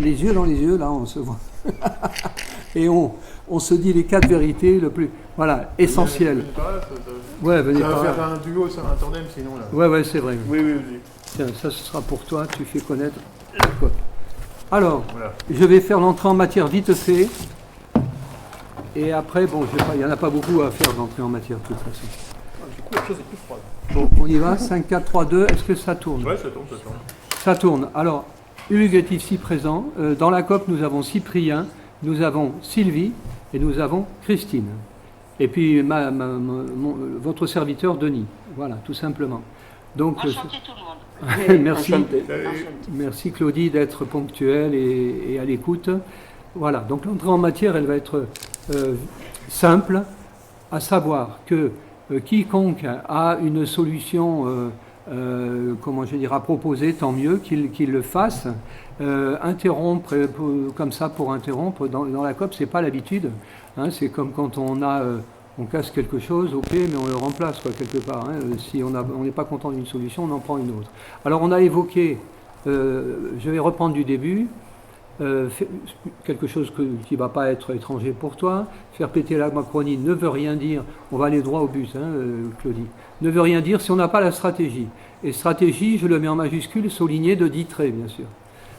les yeux dans les yeux, là, on se voit. Et on se dit les 4 vérités, le plus, voilà, essentiel. Venez par là, Ouais, venez ça va par là. faire un duo, ça, un tandem sinon là. Ouais, c'est vrai. Oui. Tiens, ça, ce sera pour toi, tu fais connaître la cote. Alors, Voilà. je vais faire l'entrée en matière vite fait. Et après, bon, il n'y en a pas beaucoup à faire d'entrée en matière, de toute façon. Du coup, la chose est plus froide. Bon, on y va, 5, 4, 3, 2, est-ce que ça tourne? Ouais, ça tourne. Ça tourne. Alors, Hugues est ici présent. Dans la COP, nous avons Cyprien, nous avons Sylvie et nous avons Christine. Et puis votre serviteur Denis. Voilà, tout simplement. Donc, Enchanté tout le monde. merci. Enchanté. Merci Claudie d'être ponctuelle et à l'écoute. Voilà, donc l'entrée en matière, elle va être simple, à savoir que quiconque a une solution à proposer, tant mieux qu'il le fasse. Interrompre comme ça pour interrompre dans la COP, c'est pas l'habitude. Hein, c'est comme quand on casse quelque chose, ok, mais on le remplace quelque part. Hein. Si on n'est pas content d'une solution, on en prend une autre. Alors on a évoqué, je vais reprendre du début, quelque chose qui ne va pas être étranger pour toi. Faire péter la Macronie ne veut rien dire, on va aller droit au but, Claudie, ne veut rien dire si on n'a pas la stratégie. Et stratégie, je le mets en majuscule, souligné de 10 traits, bien sûr.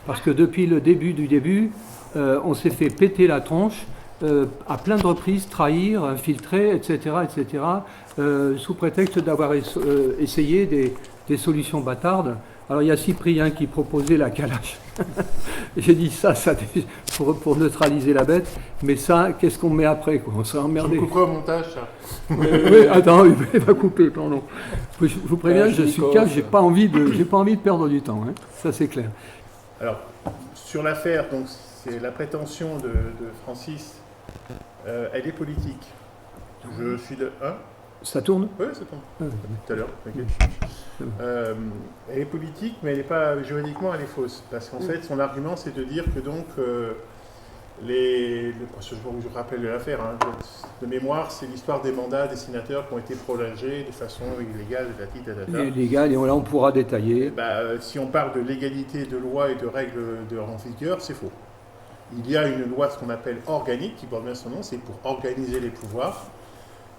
Parce que depuis le début du début, on s'est fait péter la tronche, à plein de reprises, trahir, infiltrer, etc., sous prétexte d'avoir essayé des solutions bâtardes. Alors il y a Cyprien qui proposait la calache. J'ai dit ça pour neutraliser la bête, mais ça, qu'est-ce qu'on met après quoi? On sera emmerdé. Je couperai au montage, ça. Oui, attends, il va couper, pardon. Je vous préviens, je suis calme, j'ai pas envie de perdre du temps, hein. Ça c'est clair. Alors, sur l'affaire, donc c'est la prétention de Francis, elle est politique. Je suis de 1. Ça tourne? Oui, ça tourne. Tout à l'heure, t'inquiète. Elle est politique, mais elle n'est pas juridiquement, elle est fausse. Parce qu'en fait, son argument, c'est de dire que donc je rappelle l'affaire, hein, de mémoire, c'est l'histoire des mandats des sénateurs qui ont été prolongés de façon illégale, Illégale, et là on pourra détailler. Si on parle de légalité de loi et de règles en vigueur, c'est faux. Il y a une loi, ce qu'on appelle organique, qui porte bien son nom, c'est pour organiser les pouvoirs.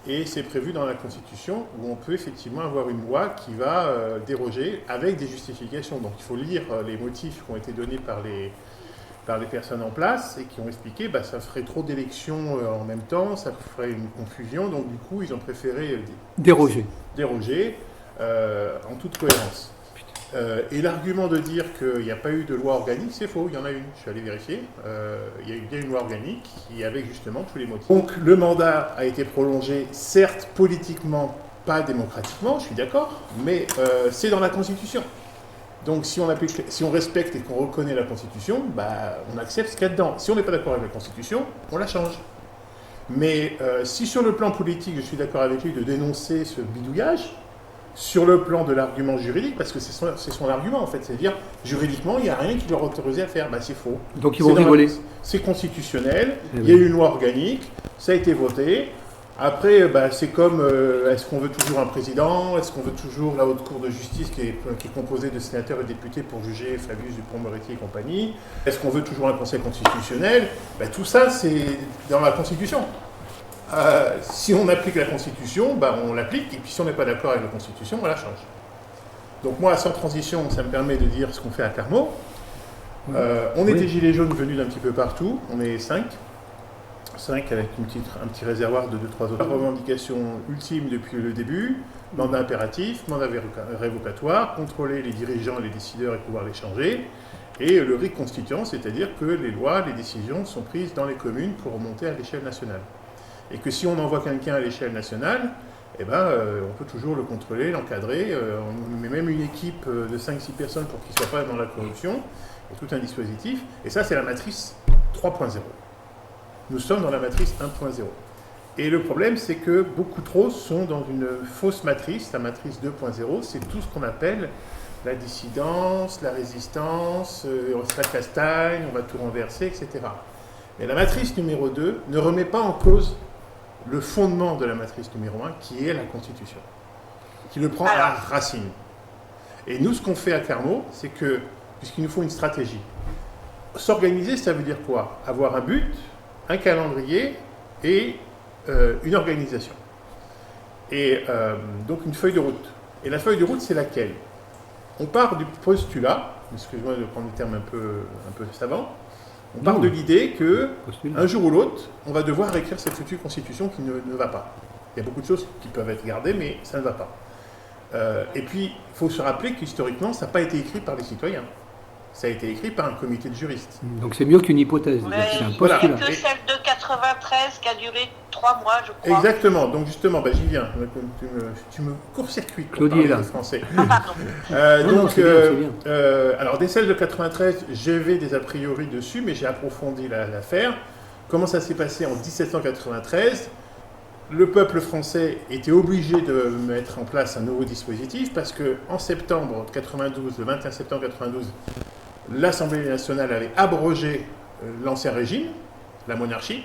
Et c'est prévu dans la Constitution où on peut effectivement avoir une loi qui va déroger avec des justifications. Donc il faut lire les motifs qui ont été donnés par les personnes en place et qui ont expliqué que ça ferait trop d'élections en même temps, ça ferait une confusion. Donc du coup, ils ont préféré déroger en toute cohérence. Et l'argument de dire qu'il n'y a pas eu de loi organique, c'est faux, il y en a une. Je suis allé vérifier. Il y a eu bien une loi organique qui avait justement tous les motifs. Donc le mandat a été prolongé, certes politiquement, pas démocratiquement, je suis d'accord, mais c'est dans la Constitution. Donc si on respecte et qu'on reconnaît la Constitution, on accepte ce qu'il y a dedans. Si on n'est pas d'accord avec la Constitution, on la change. Mais si sur le plan politique, je suis d'accord avec lui de dénoncer ce bidouillage, sur le plan de l'argument juridique, parce que c'est son argument en fait, c'est-à-dire juridiquement il n'y a rien qui leur autorise à faire, c'est faux. Donc ils vont rigoler. C'est constitutionnel, il y a eu une loi organique, ça a été voté. Après, c'est comme, est-ce qu'on veut toujours un président? Est-ce qu'on veut toujours la haute cour de justice qui est composée de sénateurs et députés pour juger Flavius Dupond-Moretti et compagnie? Est-ce qu'on veut toujours un conseil constitutionnel? Tout ça, c'est dans la Constitution. Si on applique la Constitution, on l'applique, et puis si on n'est pas d'accord avec la Constitution, on la change. Donc moi, sans transition, ça me permet de dire ce qu'on fait à Carmaux. On est des gilets jaunes venus d'un petit peu partout, on est 5 avec un petit réservoir de 2-3 autres. La revendication ultime depuis le début, mandat impératif, mandat révocatoire, contrôler les dirigeants et les décideurs et pouvoir les changer, et le RIC constituant, c'est-à-dire que les lois, les décisions sont prises dans les communes pour remonter à l'échelle nationale. Et que si on envoie quelqu'un à l'échelle nationale, on peut toujours le contrôler, l'encadrer, on met même une équipe de 5-6 personnes pour qu'il ne soit pas dans la corruption, et tout un dispositif, et ça c'est la matrice 3.0. Nous sommes dans la matrice 1.0. Et le problème, c'est que beaucoup trop sont dans une fausse matrice, la matrice 2.0, c'est tout ce qu'on appelle la dissidence, la résistance, on se la castagne, on va tout renverser, etc. Mais la matrice numéro 2 ne remet pas en cause le fondement de la matrice numéro 1, qui est la Constitution, qui le prend à la racine. Et nous, ce qu'on fait à Carmaux, c'est que, puisqu'il nous faut une stratégie, s'organiser, ça veut dire quoi? Avoir un but, un calendrier et une organisation. Et donc une feuille de route. Et la feuille de route, c'est laquelle? On part du postulat, excuse-moi de prendre des termes un peu savants, on part de l'idée que un jour ou l'autre, on va devoir écrire cette future constitution qui ne va pas. Il y a beaucoup de choses qui peuvent être gardées, mais ça ne va pas. Et puis, il faut se rappeler qu'historiquement, ça n'a pas été écrit par les citoyens. Ça a été écrit par un comité de juristes. Donc c'est mieux qu'une hypothèse. Mais C'est un il postulat. n'y a que celle de 93 qui a duré 3 mois, je crois. Exactement. Donc justement, j'y viens. Tu me court-circuites. Claudie est là. Français. Pardon. Donc, c'est bien. alors des celles de 93, j'avais des a priori dessus, mais j'ai approfondi l'affaire. Comment ça s'est passé en 1793? Le peuple français était obligé de mettre en place un nouveau dispositif parce qu'en septembre 92, le 21 septembre 92, l'Assemblée nationale avait abrogé l'ancien régime, la monarchie,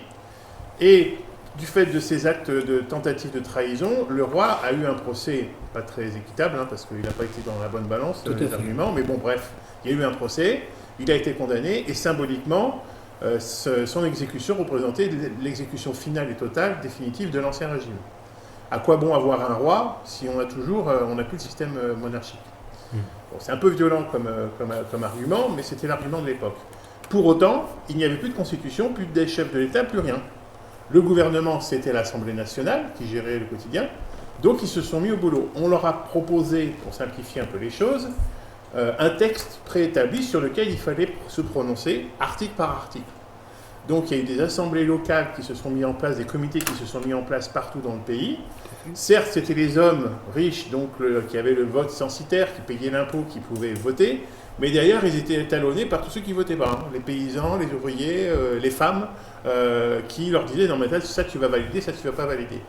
et du fait de ces actes de tentative de trahison, le roi a eu un procès pas très équitable, parce qu'il n'a pas été dans la bonne balance, les arguments, mais bon, bref, il y a eu un procès, il a été condamné, et symboliquement, son exécution représentait l'exécution finale et totale, définitive de l'ancien régime. À quoi bon avoir un roi si on n'a plus le système monarchique? Bon, c'est un peu violent comme argument, mais c'était l'argument de l'époque. Pour autant, il n'y avait plus de constitution, plus de chefs de l'État, plus rien. Le gouvernement, c'était l'Assemblée nationale qui gérait le quotidien, donc ils se sont mis au boulot. On leur a proposé, pour simplifier un peu les choses, un texte préétabli sur lequel il fallait se prononcer article par article. Donc il y a eu des assemblées locales qui se sont mis en place, des comités qui se sont mis en place partout dans le pays. Certes, c'était les hommes riches, donc qui avaient le vote censitaire, qui payaient l'impôt, qui pouvaient voter, mais derrière, ils étaient étalonnés par tous ceux qui ne votaient pas. Les paysans, les ouvriers, les femmes, qui leur disaient « Non, mais ça, tu vas valider, ça, tu ne vas pas valider ».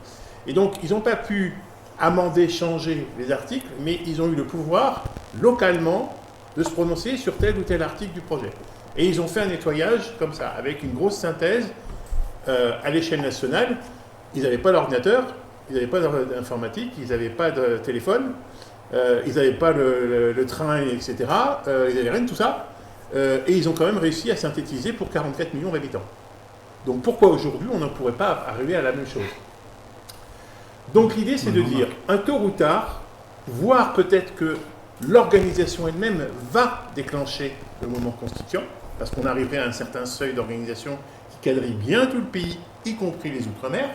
Et donc, ils n'ont pas pu amender, changer les articles, mais ils ont eu le pouvoir, localement, de se prononcer sur tel ou tel article du projet. Et ils ont fait un nettoyage comme ça, avec une grosse synthèse à l'échelle nationale. Ils n'avaient pas d'ordinateur, ils n'avaient pas d'informatique, ils n'avaient pas de téléphone, ils n'avaient pas le train, etc. Ils n'avaient rien de tout ça. Et ils ont quand même réussi à synthétiser pour 44 millions d'habitants. Donc pourquoi aujourd'hui on ne pourrait pas arriver à la même chose? Donc l'idée c'est de dire, un tôt ou tard, voire peut-être que l'organisation elle-même va déclencher le moment constituant, parce qu'on arriverait à un certain seuil d'organisation qui cadre bien tout le pays, y compris les Outre-mer,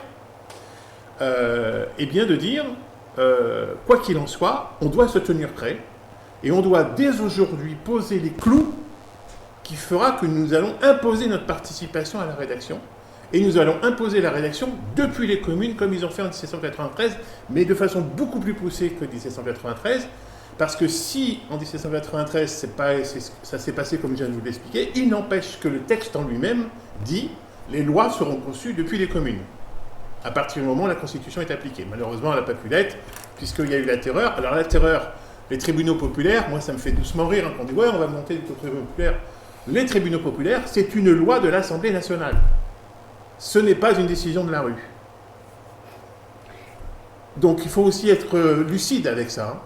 et bien de dire, quoi qu'il en soit, on doit se tenir prêt, et on doit dès aujourd'hui poser les clous qui fera que nous allons imposer notre participation à la rédaction, et nous allons imposer la rédaction depuis les communes, comme ils ont fait en 1793, mais de façon beaucoup plus poussée que 1793, parce que si, en 1793, ça s'est passé comme je viens de vous l'expliquer, il n'empêche que le texte en lui-même dit « les lois seront conçues depuis les communes ». À partir du moment où la Constitution est appliquée. Malheureusement, elle n'a pas pu l'être, puisqu'il y a eu la terreur. Alors la terreur, les tribunaux populaires, moi ça me fait doucement rire quand on dit « ouais, on va monter les tribunaux populaires ». Les tribunaux populaires, c'est une loi de l'Assemblée nationale. Ce n'est pas une décision de la rue. Donc il faut aussi être lucide avec ça.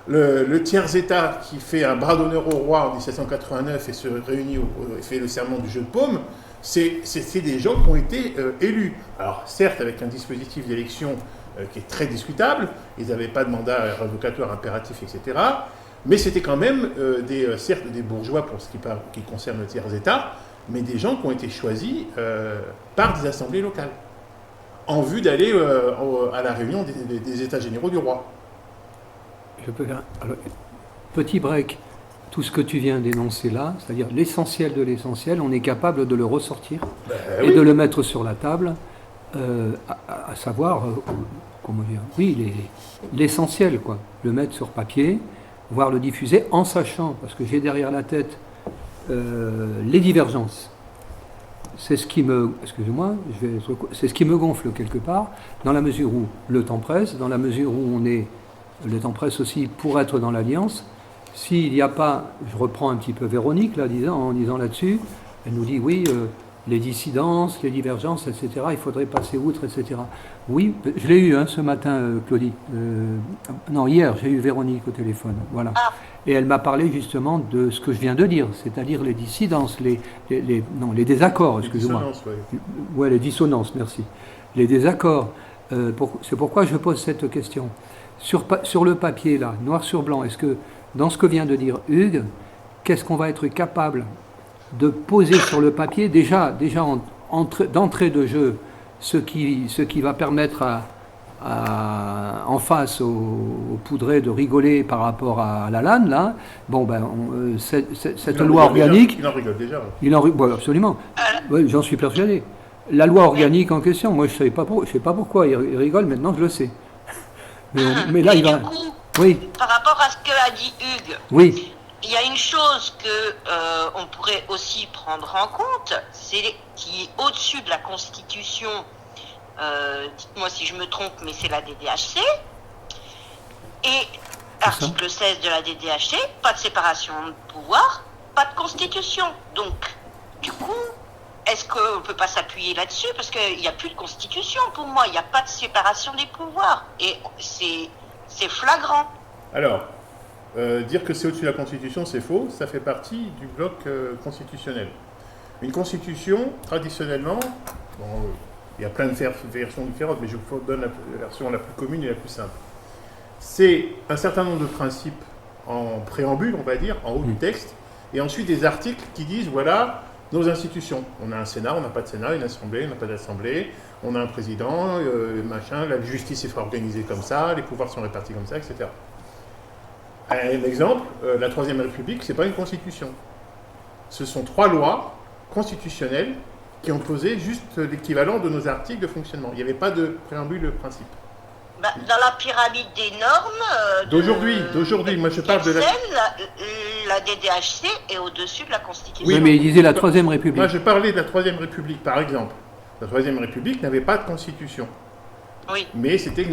Le tiers-État qui fait un bras d'honneur au roi en 1789 et se réunit et fait le serment du jeu de paume, c'est des gens qui ont été élus. Alors certes avec un dispositif d'élection qui est très discutable, ils n'avaient pas de mandat révocatoire impératif, etc. Mais c'était quand même certes des bourgeois pour ce qui concerne le tiers-État, mais des gens qui ont été choisis par des assemblées locales, en vue d'aller à la réunion des États généraux du roi. Je peux faire alors, petit break. Tout ce que tu viens d'énoncer là, c'est-à-dire l'essentiel de l'essentiel, on est capable de le ressortir et de le mettre sur la table, à savoir, comment dire, oui, l'essentiel, quoi. Le mettre sur papier, voire le diffuser en sachant, parce que j'ai derrière la tête les divergences. C'est ce qui me, excusez-moi, c'est ce qui me gonfle quelque part, dans la mesure où le temps presse, dans la mesure où le temps presse aussi pour être dans l'alliance. S'il n'y a pas, je reprends un petit peu Véronique là, en disant là-dessus, elle nous dit oui, les dissidences, les divergences, etc. Il faudrait passer outre, etc. Oui, je l'ai eu ce matin, Claudie. Non, hier, j'ai eu Véronique au téléphone. Voilà. Ah. Et elle m'a parlé justement de ce que je viens de dire, c'est-à-dire les dissidences, les désaccords, excusez-moi. Les dissonances, oui. Ouais, les dissonances, merci. Les désaccords. C'est pourquoi je pose cette question. Sur le papier, là, noir sur blanc, est-ce que, dans ce que vient de dire Hugues, qu'est-ce qu'on va être capable de poser sur le papier, déjà d'entrée de jeu, ce qui va permettre en face aux poudrés de rigoler par rapport à la LAN, là, bon, cette loi organique... Il en rigole déjà. Bon, absolument. Ouais, j'en suis persuadé. La loi organique en question, moi je ne sais pas pourquoi il rigole, maintenant je le sais. Mais là, il va... Du coup, Oui, par rapport à ce que a dit Hugues, oui, il y a une chose que on pourrait aussi prendre en compte, c'est qui est au-dessus de la Constitution. Dites-moi si je me trompe, mais c'est la DDHC. Et article 16 de la DDHC, pas de séparation de pouvoir, pas de Constitution. Donc, du coup, est-ce qu'on ne peut pas s'appuyer là-dessus? Parce qu'il n'y a plus de Constitution pour moi, il n'y a pas de séparation des pouvoirs. Et c'est flagrant. Alors, dire que c'est au-dessus de la Constitution, c'est faux. Ça fait partie du bloc constitutionnel. Une Constitution, traditionnellement, il y a plein de versions différentes, mais je vous donne la version la plus commune et la plus simple. C'est un certain nombre de principes en préambule, on va dire, en haut du texte, et ensuite des articles qui disent, voilà, nos institutions. On a un Sénat, on n'a pas de Sénat, une Assemblée, on n'a pas d'Assemblée, on a un président, machin, la justice est organisée comme ça, les pouvoirs sont répartis comme ça, etc. Un exemple, la Troisième République, ce n'est pas une constitution. Ce sont 3 lois constitutionnelles qui ont posé juste l'équivalent de nos articles de fonctionnement. Il n'y avait pas de préambule de principe. Dans la pyramide des normes... D'aujourd'hui, moi je parle de la DDHC est au-dessus de la Constitution. Oui, mais il disait la Troisième République. Moi je parlais de la Troisième République, par exemple. La Troisième République n'avait pas de constitution. Oui. Mais c'était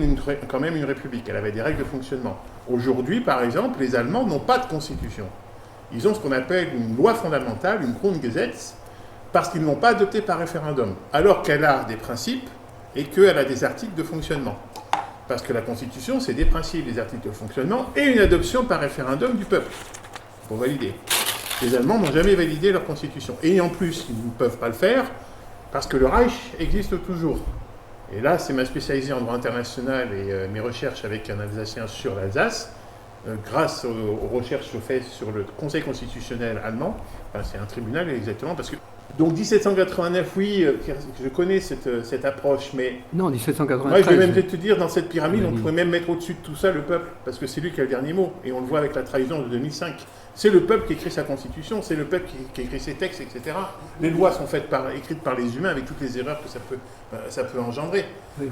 quand même une république, elle avait des règles de fonctionnement. Aujourd'hui, par exemple, les Allemands n'ont pas de constitution. Ils ont ce qu'on appelle une loi fondamentale, une Grundgesetz, parce qu'ils ne l'ont pas adoptée par référendum, alors qu'elle a des principes et qu'elle a des articles de fonctionnement. Parce que la Constitution, c'est des principes, des articles de fonctionnement et une adoption par référendum du peuple, pour valider. Les Allemands n'ont jamais validé leur Constitution. Et en plus, ils ne peuvent pas le faire parce que le Reich existe toujours. Et là, c'est ma spécialisée en droit international et mes recherches avec un Alsacien sur l'Alsace, grâce aux recherches faites sur le Conseil constitutionnel allemand. Enfin, c'est un tribunal exactement, parce que... Donc 1789, oui, je connais cette approche, mais... Non, 1793. Moi, je vais même te dire, dans cette pyramide, on pourrait même mettre au-dessus de tout ça le peuple, parce que c'est lui qui a le dernier mot, et on le voit avec la trahison de 2005. C'est le peuple qui écrit sa constitution, c'est le peuple qui écrit ses textes, etc. Les lois sont écrites par les humains, avec toutes les erreurs que ça peut engendrer. Oui.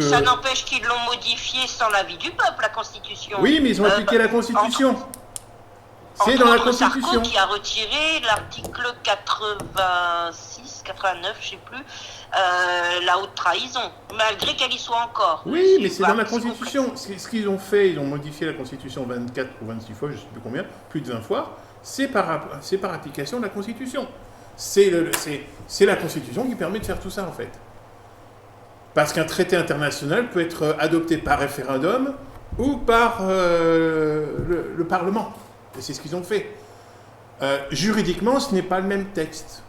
Ça n'empêche qu'ils l'ont modifié sans l'avis du peuple, la Constitution. Oui, mais ils ont appliqué la Constitution. C'est dans la Constitution. Sarko qui a retiré l'article 86, 89, je ne sais plus, la haute trahison, malgré qu'elle y soit encore. Oui, mais c'est dans la Constitution. Ce qu'ils ont fait, ils ont modifié la Constitution 24 ou 26 fois, je ne sais plus combien, plus de 20 fois, c'est par application de la Constitution. C'est la Constitution qui permet de faire tout ça, en fait. Parce qu'un traité international peut être adopté par référendum ou par le Parlement. Et c'est ce qu'ils ont fait. Juridiquement, ce n'est pas le même texte.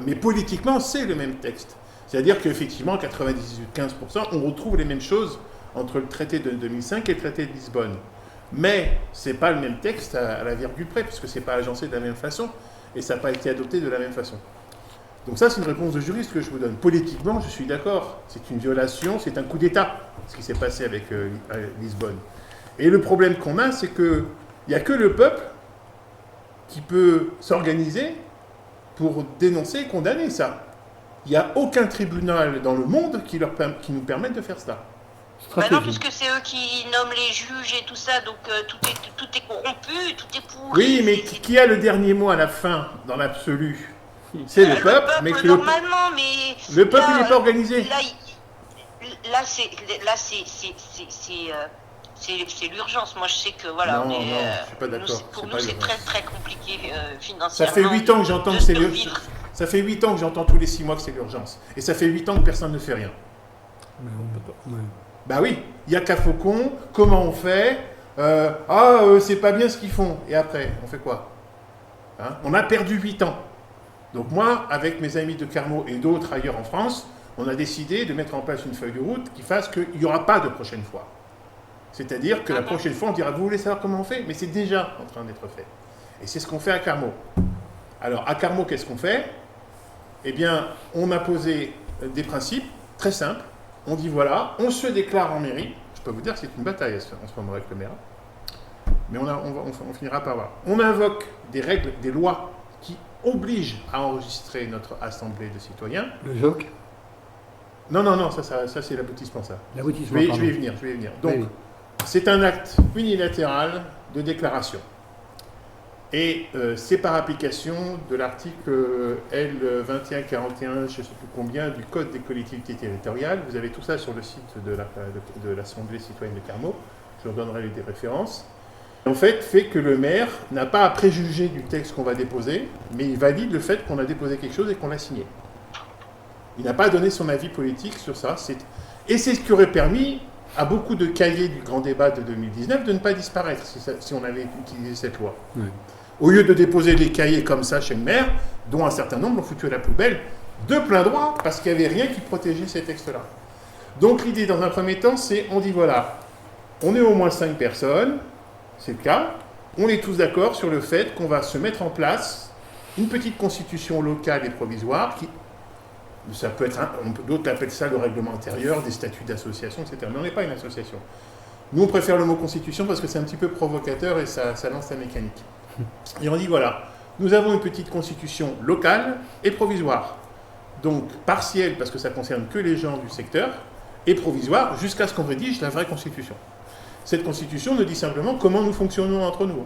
Mais politiquement, c'est le même texte. C'est-à-dire qu'effectivement, à 98-15%, on retrouve les mêmes choses entre le traité de 2005 et le traité de Lisbonne. Mais ce n'est pas le même texte à la virgule près, puisque ce n'est pas agencé de la même façon, et ça n'a pas été adopté de la même façon. Donc ça, c'est une réponse de juriste que je vous donne. Politiquement, je suis d'accord. C'est une violation, c'est un coup d'État, ce qui s'est passé avec Lisbonne. Et le problème qu'on a, c'est qu'il n'y a que le peuple qui peut s'organiser pour dénoncer et condamner ça. Il n'y a aucun tribunal dans le monde qui nous permette de faire cela. Non, puisque c'est eux qui nomment les juges et tout ça, donc tout est corrompu, tout est pourri. Oui, mais qui a le dernier mot à la fin, dans l'absolu? C'est le peuple, mais normalement, mais le peuple n'est pas organisé. Là, c'est l'urgence. Moi, je sais que voilà, Non, je suis pas d'accord. Pour nous, c'est très très compliqué financièrement. Ça fait 8 ans que j'entends que c'est l'urgence. Ça fait 8 ans que j'entends tous les 6 mois que c'est l'urgence. Et ça fait 8 ans que personne ne fait rien. Bah oui, il y a qu'à Faucon, comment on fait c'est pas bien ce qu'ils font. Et après, on fait quoi On a perdu 8 ans. Donc moi, avec mes amis de Carmaux et d'autres ailleurs en France, on a décidé de mettre en place une feuille de route qui fasse qu'il n'y aura pas de prochaine fois. C'est-à-dire que la prochaine fois, on dira, vous voulez savoir comment on fait? Mais c'est déjà en train d'être fait. Et c'est ce qu'on fait à Carmaux. Alors, à Carmaux, qu'est-ce qu'on fait? Eh bien, on a posé des principes très simples. On dit, voilà, on se déclare en mairie. Je peux vous dire que c'est une bataille en ce moment avec le maire. Mais on finira par voir. On invoque des règles, des lois qui obligent à enregistrer notre assemblée de citoyens. Le JOC? Non, ça c'est l'aboutissement, ça. L'aboutissement, je vais y venir. Donc, oui. C'est un acte unilatéral de déclaration. Et c'est par application de l'article L2141, je ne sais plus combien, du Code des collectivités territoriales. Vous avez tout ça sur le site de l'Assemblée citoyenne de Carmaux. Je vous donnerai des références. En fait que le maire n'a pas à préjuger du texte qu'on va déposer, mais il valide le fait qu'on a déposé quelque chose et qu'on l'a signé. Il n'a pas donné son avis politique sur ça. Et c'est ce qui aurait permis à beaucoup de cahiers du grand débat de 2019 de ne pas disparaître si on avait utilisé cette loi. Oui. Au lieu de déposer des cahiers comme ça chez le maire, dont un certain nombre l'ont foutu à la poubelle, de plein droit, parce qu'il n'y avait rien qui protégeait ces textes-là. Donc l'idée, dans un premier temps, c'est, on dit voilà, on est au moins 5 personnes, c'est le cas, on est tous d'accord sur le fait qu'on va se mettre en place une petite constitution locale et provisoire qui... Ça peut être, d'autres appellent ça le règlement intérieur, des statuts d'association, etc. Mais on n'est pas une association. Nous, on préfère le mot constitution parce que c'est un petit peu provocateur et ça lance la mécanique. Et on dit, voilà, nous avons une petite constitution locale et provisoire. Donc, partielle, parce que ça ne concerne que les gens du secteur, et provisoire, jusqu'à ce qu'on rédige la vraie constitution. Cette constitution nous dit simplement comment nous fonctionnons entre nous,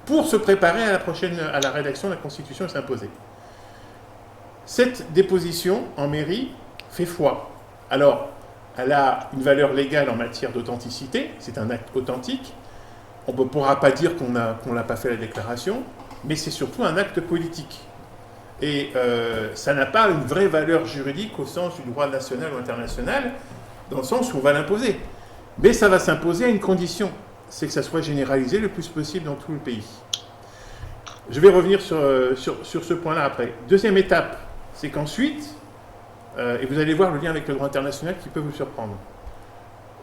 pour se préparer à la rédaction de la constitution et s'imposer. Cette déposition en mairie fait foi. Alors, elle a une valeur légale en matière d'authenticité, c'est un acte authentique. On ne pourra pas dire qu'on n'a pas fait la déclaration, mais c'est surtout un acte politique. Et ça n'a pas une vraie valeur juridique au sens du droit national ou international, dans le sens où on va l'imposer. Mais ça va s'imposer à une condition, c'est que ça soit généralisé le plus possible dans tout le pays. Je vais revenir sur ce point-là après. Deuxième étape, c'est qu'ensuite, et vous allez voir le lien avec le droit international qui peut vous surprendre.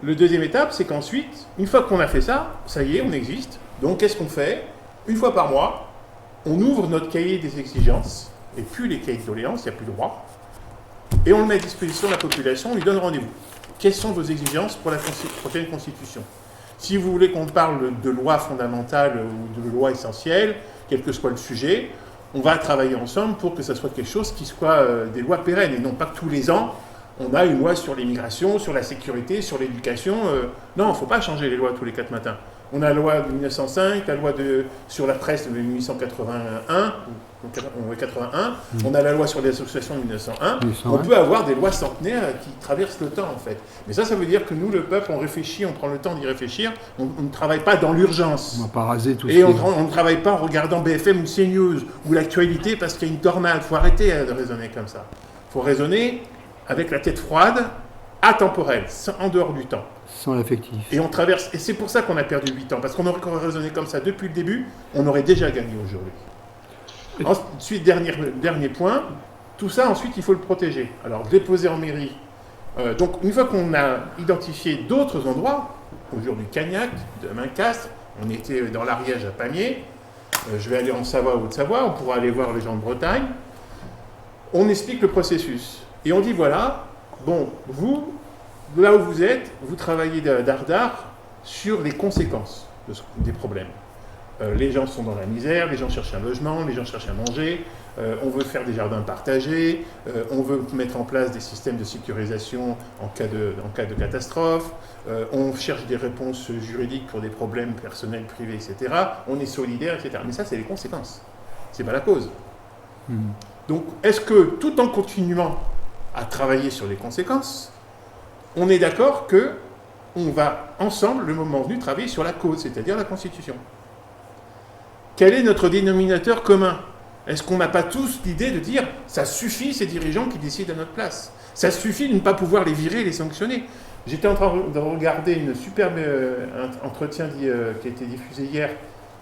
Le deuxième étape, c'est qu'ensuite, une fois qu'on a fait ça, ça y est, on existe. Donc, qu'est-ce qu'on fait? Une fois par mois, on ouvre notre cahier des exigences, et plus les cahiers de doléances, il n'y a plus de droit, et on le met à disposition de la population, on lui donne rendez-vous. Quelles sont vos exigences pour la prochaine constitution? Si vous voulez qu'on parle de loi fondamentale ou de loi essentielle, quel que soit le sujet, on va travailler ensemble pour que ça soit quelque chose qui soit des lois pérennes, et non pas que tous les ans, on a une loi sur l'immigration, sur la sécurité, sur l'éducation. Non, il ne faut pas changer les lois tous les 4 matins. On a la loi de 1905, la loi sur la presse de 1881, on a la loi sur les associations de 1901. On peut avoir des lois centenaires qui traversent le temps, en fait. Mais ça veut dire que nous, le peuple, on réfléchit, on prend le temps d'y réfléchir, on ne travaille pas dans l'urgence. On va pas raser tout et on ne travaille pas en regardant BFM ou CNews ou l'actualité parce qu'il y a une tornade. Il faut arrêter de raisonner comme ça. Il faut raisonner avec la tête froide, atemporelle, en dehors du temps. Sans l'affectif. Et on traverse, et c'est pour ça qu'on a perdu 8 ans, parce qu'on aurait raisonné comme ça depuis le début, on aurait déjà gagné aujourd'hui. Ensuite, dernier point, tout ça, ensuite, il faut le protéger. Alors, déposer en mairie. Donc, une fois qu'on a identifié d'autres endroits, aujourd'hui Cagnac, demain Castres, on était dans l'Ariège à Pamiers, je vais aller en Savoie ou Haute-Savoie, on pourra aller voir les gens de Bretagne, on explique le processus. Et on dit, voilà, bon, vous, là où vous êtes, vous travaillez d'art sur les conséquences des problèmes. Les gens sont dans la misère, les gens cherchent un logement, les gens cherchent à manger, on veut faire des jardins partagés, on veut mettre en place des systèmes de sécurisation en cas de catastrophe, on cherche des réponses juridiques pour des problèmes personnels, privés, etc. On est solidaire, etc. Mais ça, c'est les conséquences. C'est pas la cause. Donc, est-ce que, tout en continuant à travailler sur les conséquences, on est d'accord que on va ensemble, le moment venu, travailler sur la cause, c'est-à-dire la Constitution. Quel est notre dénominateur commun? Est-ce qu'on n'a pas tous l'idée de dire « ça suffit ces dirigeants qui décident à notre place ». Ça suffit de ne pas pouvoir les virer et les sanctionner. J'étais en train de regarder une superbe entretien qui a été diffusé hier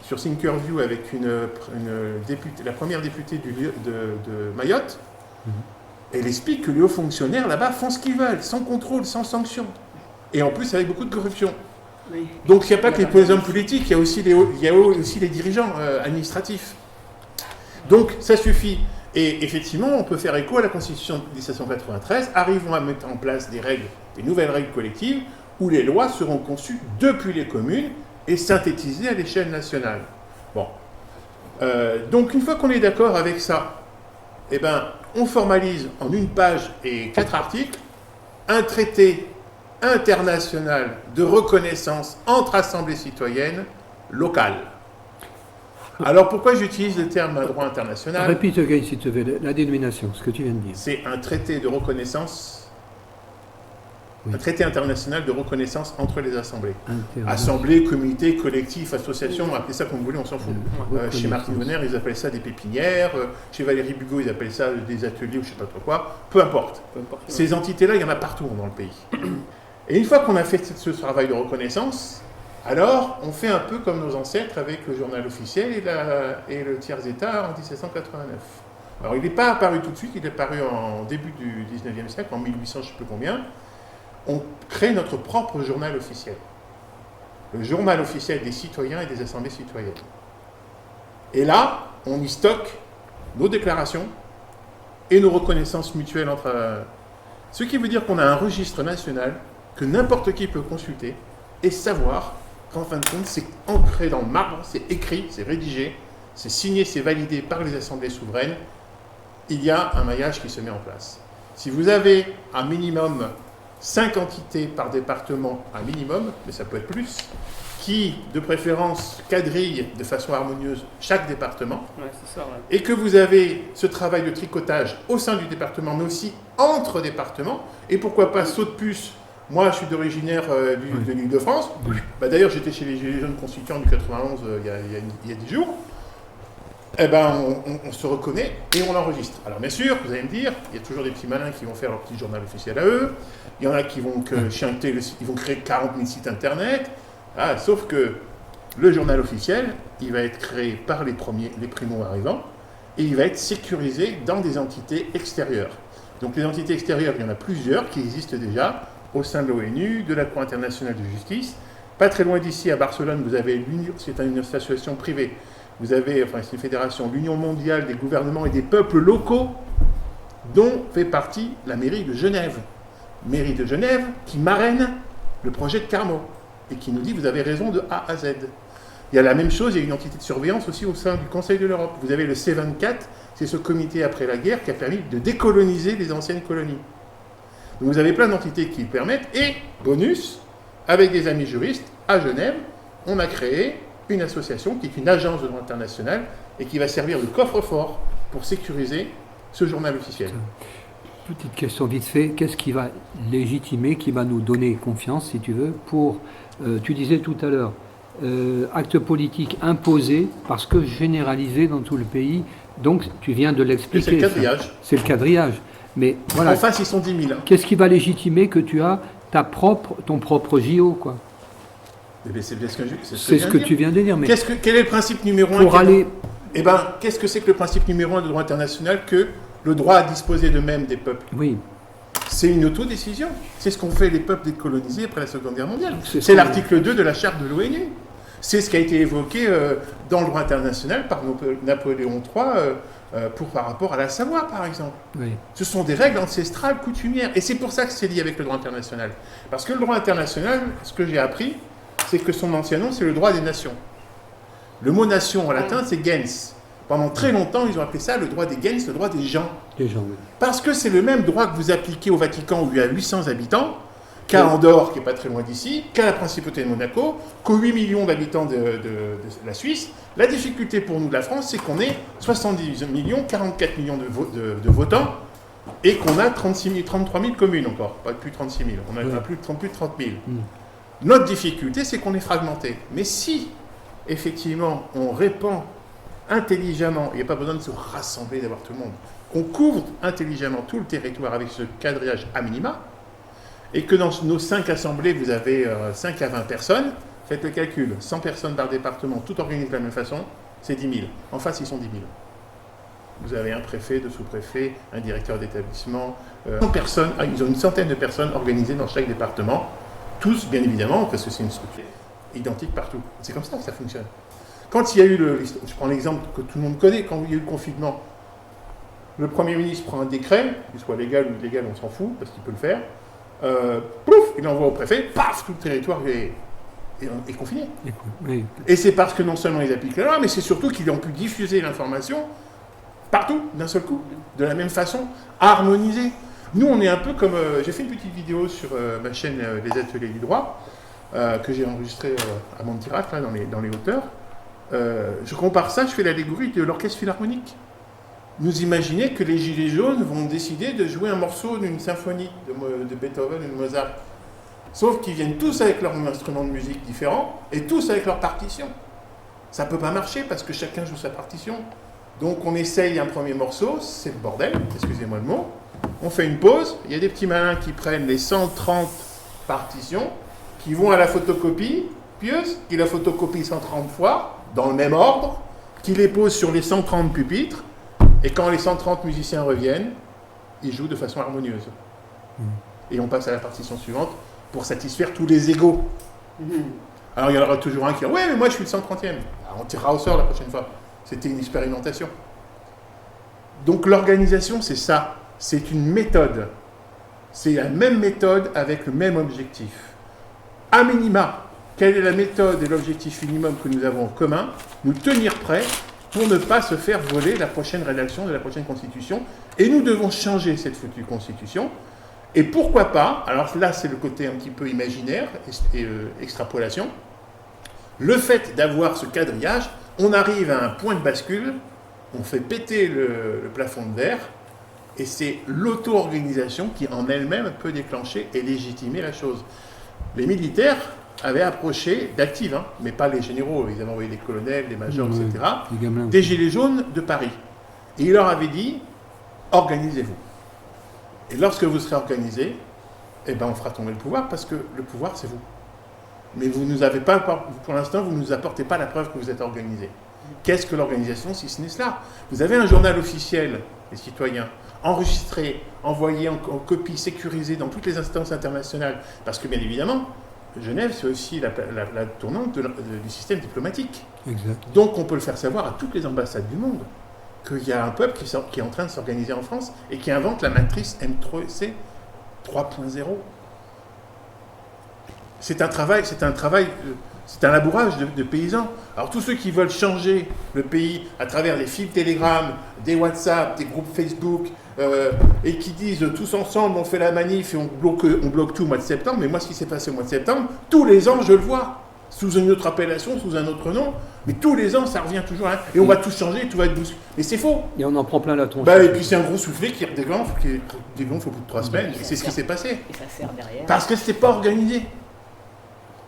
sur Thinkerview avec la première députée de Mayotte. Elle explique que les hauts fonctionnaires là-bas font ce qu'ils veulent, sans contrôle, sans sanction. Et en plus avec beaucoup de corruption. Oui. Donc il n'y a pas que les hommes politiques, il y a aussi les dirigeants administratifs. Donc ça suffit. Et effectivement, on peut faire écho à la Constitution de 1793. Arrivons à mettre en place des nouvelles règles collectives où les lois seront conçues depuis les communes et synthétisées à l'échelle nationale. Bon. Donc une fois qu'on est d'accord avec ça, eh ben, on formalise en 1 page et 4 articles un traité international de reconnaissance entre assemblées citoyennes locales. Alors pourquoi j'utilise le terme droit international? Répète, s'il te plaît, la dénomination, ce que tu viens de dire. C'est un traité de reconnaissance, un traité international de reconnaissance entre les assemblées. Assemblées, comités, collectifs, associations, appelez ça comme vous voulez, on s'en fout. Chez Martin Bonner, ils appellent ça des pépinières, chez Valérie Bugeaud, ils appellent ça des ateliers ou je ne sais pas trop quoi, peu importe. Ces entités-là, il y en a partout dans le pays. Et une fois qu'on a fait ce travail de reconnaissance, alors, on fait un peu comme nos ancêtres avec le journal officiel et le tiers-état en 1789. Alors, il n'est pas apparu tout de suite, il est apparu en début du 19e siècle, en 1800, je ne sais plus combien. On crée notre propre journal officiel. Le journal officiel des citoyens et des assemblées citoyennes. Et là, on y stocke nos déclarations et nos reconnaissances mutuelles entre... Ce qui veut dire qu'on a un registre national que n'importe qui peut consulter et savoir qu'en fin de compte, c'est ancré dans le marbre, c'est écrit, c'est rédigé, c'est signé, c'est validé par les assemblées souveraines. Il y a un maillage qui se met en place. Si vous avez un minimum 5 entités par département, un minimum, mais ça peut être plus, qui, de préférence, quadrillent de façon harmonieuse chaque département, et que vous avez ce travail de tricotage au sein du département, mais aussi entre départements, et pourquoi pas saut de puce. Moi, je suis d'originaire de l'Île-de-France. D'ailleurs, j'étais chez les Gilets jaunes constituants du 91 il y a 10 jours. Eh ben, on se reconnaît et on l'enregistre. Alors, bien sûr, vous allez me dire, il y a toujours des petits malins qui vont faire leur petit journal officiel à eux. Il y en a qui vont chanter, ils vont créer 40 000 sites internet. Ah, sauf que le journal officiel, il va être créé par les primo-arrivants et il va être sécurisé dans des entités extérieures. Donc, les entités extérieures, il y en a plusieurs qui existent déjà au sein de l'ONU, de la Cour internationale de justice. Pas très loin d'ici, à Barcelone, vous avez l'Union, c'est une association privée, vous avez, enfin c'est une fédération, l'Union mondiale des gouvernements et des peuples locaux, dont fait partie la mairie de Genève. Mairie de Genève qui marraine le projet de Carnot et qui nous dit vous avez raison de A à Z. Il y a la même chose, il y a une entité de surveillance aussi au sein du Conseil de l'Europe. Vous avez le C24, c'est ce comité après la guerre qui a permis de décoloniser les anciennes colonies. Donc vous avez plein d'entités qui le permettent, et, bonus, avec des amis juristes, à Genève, on a créé une association qui est une agence de droit international et qui va servir de coffre-fort pour sécuriser ce journal officiel. Petite question vite fait, qu'est-ce qui va légitimer, qui va nous donner confiance, si tu veux, pour, tu disais tout à l'heure, acte politique imposé parce que généralisé dans tout le pays, donc tu viens de l'expliquer. C'est le quadrillage. C'est le quadrillage. Mais voilà. En face, ils sont 10 000. Qu'est-ce qui va légitimer que tu as ton propre JO, quoi? C'est ce que tu viens de dire. Mais quel est le principe numéro 1 pour aller... Eh bien, qu'est-ce que c'est que le principe numéro 1 de droit international que le droit à disposer d'eux-mêmes des peuples? Oui. C'est une autodécision. C'est ce qu'ont fait les peuples décolonisés après la Seconde Guerre mondiale. C'est l'article 2 de la charte de l'ONU. C'est ce qui a été évoqué dans le droit international par Napoléon III par rapport à la Savoie, par exemple. Oui. Ce sont des règles ancestrales, coutumières. Et c'est pour ça que c'est lié avec le droit international. Parce que le droit international, ce que j'ai appris, c'est que son ancien nom, c'est le droit des nations. Le mot nation en latin, c'est gens. Pendant très longtemps, ils ont appelé ça le droit des gens, le droit des gens. Des gens, oui. Parce que c'est le même droit que vous appliquez au Vatican où il y a 800 habitants, qu'à Andorre, qui n'est pas très loin d'ici, qu'à la Principauté de Monaco, qu'aux 8 millions d'habitants de la Suisse. La difficulté pour nous de la France, c'est qu'on est 70 millions, 44 millions de votants, et qu'on a 33 000 communes encore, pas plus de 36 000. On a plus de 30 000. Notre difficulté, c'est qu'on est fragmenté. Mais si, effectivement, on répand intelligemment, il n'y a pas besoin de se rassembler, d'avoir tout le monde, qu'on couvre intelligemment tout le territoire avec ce quadrillage à minima, et que dans nos 5 assemblées, vous avez 5 à 20 personnes, faites le calcul, 100 personnes par département, tout organisé de la même façon, c'est 10 000. En face, ils sont 10 000. Vous avez un préfet, 2 sous-préfets, un directeur d'établissement, 100 personnes, ils ont une centaine de personnes organisées dans chaque département, tous, bien évidemment, parce que c'est une structure identique partout. C'est comme ça que ça fonctionne. Quand il y a eu je prends l'exemple que tout le monde connaît, quand il y a eu le confinement, le Premier ministre prend un décret, qu'il soit légal ou illégal, on s'en fout, parce qu'il peut le faire, pouf, il envoie au préfet, paf, tout le territoire est confiné. Oui. Et c'est parce que non seulement ils appliquent la loi, mais c'est surtout qu'ils ont pu diffuser l'information partout, d'un seul coup, de la même façon, harmonisée. Nous, on est un peu comme... j'ai fait une petite vidéo sur ma chaîne Les Ateliers du Droit, que j'ai enregistrée à Montirac, là, dans les hauteurs. Je compare ça, je fais l'allégorie de l'orchestre philharmonique. Nous imaginez que les Gilets jaunes vont décider de jouer un morceau d'une symphonie de Beethoven ou de Mozart. Sauf qu'ils viennent tous avec leur instrument de musique différent et tous avec leur partition. Ça ne peut pas marcher parce que chacun joue sa partition. Donc on essaye un premier morceau, c'est le bordel, excusez-moi le mot. On fait une pause, il y a des petits malins qui prennent les 130 partitions, qui vont à la photocopie, pieuse, qui la photocopient 130 fois, dans le même ordre, qui les posent sur les 130 pupitres, et quand les 130 musiciens reviennent, ils jouent de façon harmonieuse. Et on passe à la partition suivante pour satisfaire tous les égos. Alors il y en aura toujours un qui dit « Ouais, mais moi je suis le 130e. » Alors on tirera au sort la prochaine fois. C'était une expérimentation. Donc l'organisation, c'est ça. C'est une méthode. C'est la même méthode avec le même objectif. À minima, quelle est la méthode et l'objectif minimum que nous avons en commun? Nous tenir prêts pour ne pas se faire voler la prochaine rédaction de la prochaine Constitution. Et nous devons changer cette foutue Constitution. Et pourquoi pas, alors là c'est le côté un petit peu imaginaire et extrapolation, le fait d'avoir ce quadrillage, on arrive à un point de bascule, on fait péter le plafond de verre, et c'est l'auto-organisation qui en elle-même peut déclencher et légitimer la chose. Les militaires avaient approché d'actifs, mais pas les généraux, ils avaient envoyé des colonels, des majors, etc., des gilets jaunes de Paris. Et ils leur avaient dit, organisez-vous. Et lorsque vous serez organisés, on fera tomber le pouvoir, parce que le pouvoir, c'est vous. Mais vous nous avez pas, pour l'instant, vous ne nous apportez pas la preuve que vous êtes organisés. Qu'est-ce que l'organisation, si ce n'est cela? Vous avez un journal officiel, les citoyens, enregistré, envoyé en copie, sécurisé dans toutes les instances internationales, parce que, bien évidemment, Genève, c'est aussi la tournante du système diplomatique. Exact. Donc, on peut le faire savoir à toutes les ambassades du monde qu'il y a un peuple qui est en train de s'organiser en France et qui invente la matrice M3C 3.0. C'est un labourage de paysans. Alors tous ceux qui veulent changer le pays à travers des fils Telegram, des WhatsApp, des groupes Facebook, et qui disent tous ensemble on fait la manif et on bloque tout au mois de septembre, mais moi ce qui s'est passé au mois de septembre, tous les ans je le vois, sous une autre appellation, sous un autre nom, mais tous les ans ça revient toujours, et on va tout changer, tout va être bousculé. Mais c'est faux. Et on en prend plein la tronche. Et puis c'est un gros soufflet qui dégonfle au bout de 3 semaines, et c'est ce qui s'est passé. Et ça sert derrière. Parce que c'est pas organisé.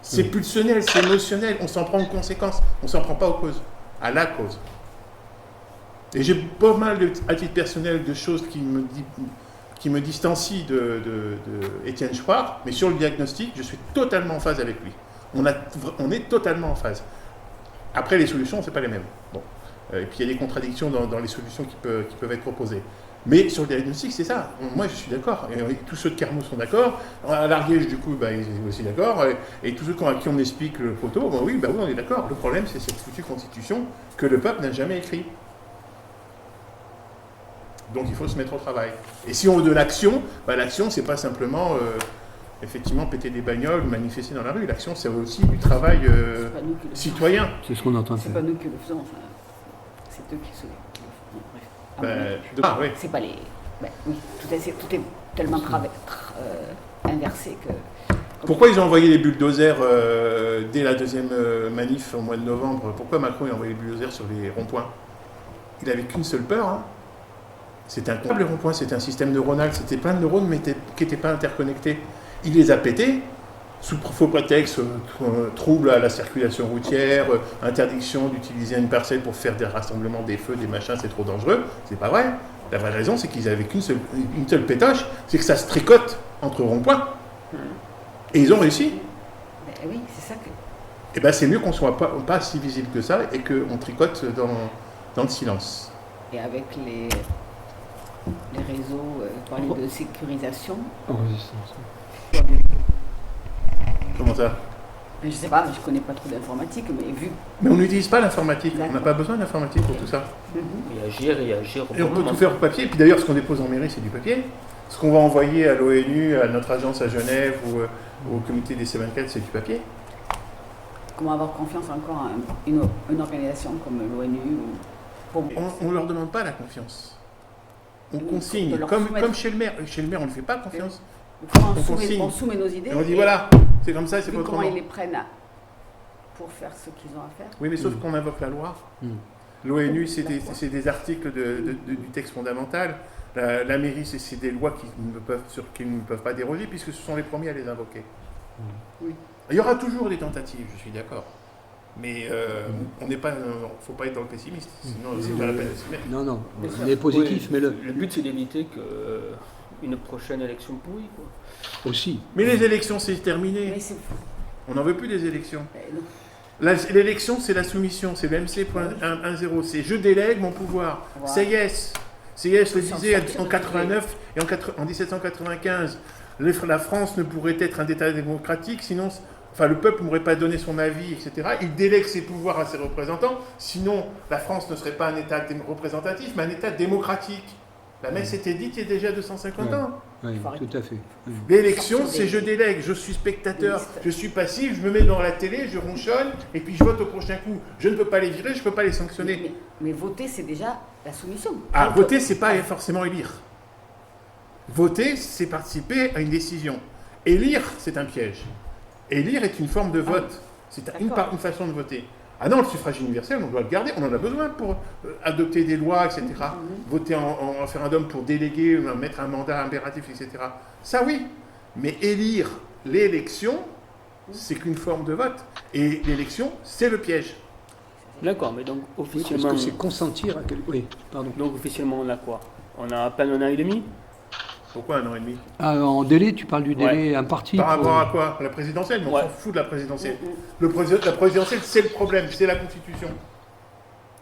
C'est pulsionnel, c'est émotionnel, on s'en prend aux conséquences, on s'en prend pas aux causes, à la cause. Et j'ai pas mal, à titre personnel, de choses qui me distancient de Étienne Chouard, mais sur le diagnostic, je suis totalement en phase avec lui. On est totalement en phase. Après, les solutions, c'est pas les mêmes. Bon. Et puis il y a des contradictions dans les solutions qui peuvent être proposées. Mais sur le diagnostic, c'est ça. Moi, je suis d'accord. Et tous ceux de Carmaux sont d'accord. À l'Ariège, du coup, ils sont aussi d'accord. Et tous ceux à qui on explique le photo, oui, on est d'accord. Le problème, c'est cette foutue constitution que le peuple n'a jamais écrite. Donc, il faut se mettre au travail. Et si on veut de l'action, l'action, c'est pas simplement, effectivement, péter des bagnoles ou manifester dans la rue. L'action, c'est aussi du travail citoyen. C'est ce qu'on entend faire. C'est pas nous qui le faisons, enfin, c'est eux qui le font. Oui. C'est pas les. Oui, tout est tellement inversé que. Pourquoi ils ont envoyé les bulldozers dès la deuxième manif au mois de novembre? Pourquoi Macron a envoyé les bulldozers sur les ronds-points? Il n'avait qu'une seule peur. C'était un câble rond-point, c'était un système neuronal, c'était plein de neurones mais qui n'étaient pas interconnectés. Il les a pétés sous faux prétexte, trouble à la circulation routière, interdiction d'utiliser une parcelle pour faire des rassemblements, des feux, des machins, c'est trop dangereux. C'est pas vrai. La vraie raison, c'est qu'ils avaient une seule pétoche, c'est que ça se tricote entre ronds-points. Et ils ont réussi. Ben oui, c'est ça que... Et bien c'est mieux qu'on ne soit pas si visible que ça et qu'on tricote dans le silence. Et avec les réseaux, parler de sécurisation. En résistance. Comment ça? Je sais pas, je connais pas trop d'informatique, mais vu. Mais on n'utilise pas l'informatique, on n'a D'accord. pas besoin d'informatique pour tout ça. Et agir. Et on peut tout faire au papier. Et puis d'ailleurs, ce qu'on dépose en mairie, c'est du papier. Ce qu'on va envoyer à l'ONU, à notre agence à Genève ou au comité des C24, c'est du papier. Comment avoir confiance encore à une organisation comme l'ONU On ne leur demande pas la confiance. On De consigne, leur comme soumettre. chez le maire. Chez le maire, on ne fait pas confiance. Comment On consigne. on soumet nos idées. Et on dit et voilà, c'est comme ça, c'est vu pas comment autrement. ils les prennent pour faire ce qu'ils ont à faire. Oui, mais sauf qu'on invoque la loi. L'ONU, c'est des articles du texte fondamental. La mairie, c'est des lois sur lesquelles ils ne peuvent pas déroger, puisque ce sont les premiers à les invoquer. Oui. Il y aura toujours des tentatives, je suis d'accord. Mais on n'est pas, faut pas être dans le pessimiste, sinon c'est pas la peine de se mettre. Non, Bien sûr. on est positif, Oui, mais le but, c'est d'éviter une prochaine élection pourrie, quoi. aussi. Mais les élections, c'est terminé. Mais c'est... On n'en veut plus des élections. non. L'élection, c'est la soumission, c'est le MC.10. C'est je délègue mon pouvoir. Voilà. CIS. CIS le Sans disait sortir en de 89 et en 1795. La France ne pourrait être un État démocratique, sinon, le peuple ne pourrait pas donner son avis, etc. Il délègue ses pouvoirs à ses représentants, sinon la France ne serait pas un État représentatif, mais un État démocratique. La messe était dite il y a déjà 250 ans. Oui, Faut arrêter. tout à fait. Oui. L'élection, Sortir c'est des- je délègue, je suis spectateur, Des listes. je suis passif, je me mets dans la télé, je ronchonne, et puis je vote au prochain coup. Je ne peux pas les virer, je ne peux pas les sanctionner. Mais voter, c'est déjà la soumission. Ah, Donc, voter, c'est pas forcément élire. Voter, c'est participer à une décision. Élire, c'est un piège. Élire est une forme de vote. C'est une façon de voter. Ah non, le suffrage universel, on doit le garder, on en a besoin pour adopter des lois, etc. Voter en référendum pour déléguer, mettre un mandat impératif, etc. Ça oui, mais élire l'élection, c'est qu'une forme de vote. Et l'élection, c'est le piège. D'accord, mais donc Oui, parce officiellement, que c'est consentir à quelque... Oui, pardon. donc officiellement, on a quoi? On a à peine un an et demi? Pourquoi 1 an et demi? Ah, en délai, tu parles du délai imparti Par pour- rapport à quoi? La présidentielle, mais on Ouais. s'en fout de la présidentielle. La présidentielle, c'est le problème, c'est la Constitution.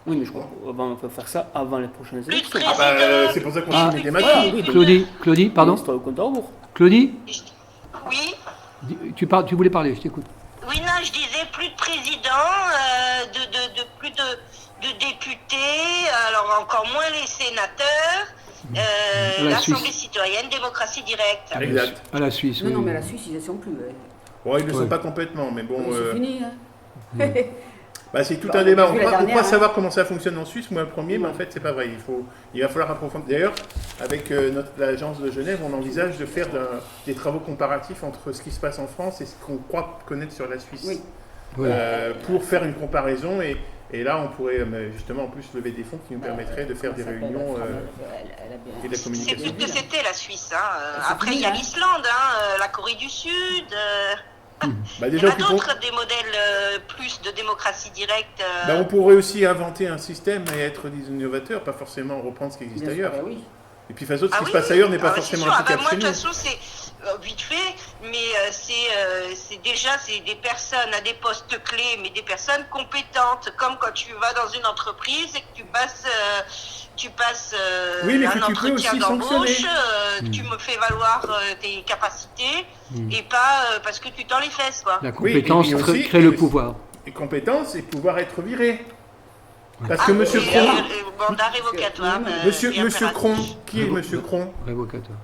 Oui, mais je crois qu'on peut faire ça avant les prochaines Plus de élections. président. C'est pour ça qu'on Ah. se met des Voilà, matins. oui, donc, Claudie, pardon. l'histoire au compte à rebours. Claudie, Oui. tu voulais parler, je t'écoute. Oui, non, je disais plus de président, plus de députés, alors encore moins les sénateurs, La l'Assemblée Suisse. citoyenne, démocratie directe. Exact. À la Suisse, Non, oui. non, mais la Suisse, ils ne sont plus. Bon, ils ne le Ouais. sont pas complètement, mais bon, C'est fini. Hein. c'est tout Bah, un on débat. a On vu ne la peut dernière, pas hein. savoir comment ça fonctionne en Suisse, moi le premier, mais en fait, c'est pas vrai. Il va falloir approfondir. D'ailleurs, avec l'agence de Genève, on envisage de faire des travaux comparatifs entre ce qui se passe en France et ce qu'on croit connaître sur la Suisse. Oui. Oui. Pour faire une comparaison et là, on pourrait justement en plus lever des fonds qui nous permettraient de faire des Elle s'appelle, réunions elle a bien- et de la C'est communication. plus que c'était la Suisse. Hein. C'est Après, fini, il y a hein. l'Islande, la Corée du Sud. Bah, Il y déjà, en a occupons- d'autres, des modèles plus de démocratie directe. on pourrait aussi inventer un système et être des innovateurs, pas forcément reprendre ce qui existe Bien sûr, ailleurs. oui. Et puis, de toute façon, ce Ah qui oui, se passe ailleurs n'est pas c'est forcément sûr. applicable Moi, chez de nous. toute façon, c'est vite fait, mais c'est des personnes à des postes clés, mais des personnes compétentes, comme quand tu vas dans une entreprise et que tu passes Oui, mais un que tu peux entretien aussi d'embauche, sanctionner. tu me fais valoir tes capacités et pas parce que tu tends les fesses, quoi. La Oui, et compétence puis aussi- crée le pouvoir. Et compétences et pouvoir être viré. Parce que Ah, Monsieur oui, Cron, mandat révocatoire. Monsieur impératif. Cron, qui est Monsieur Cron? Révocateur.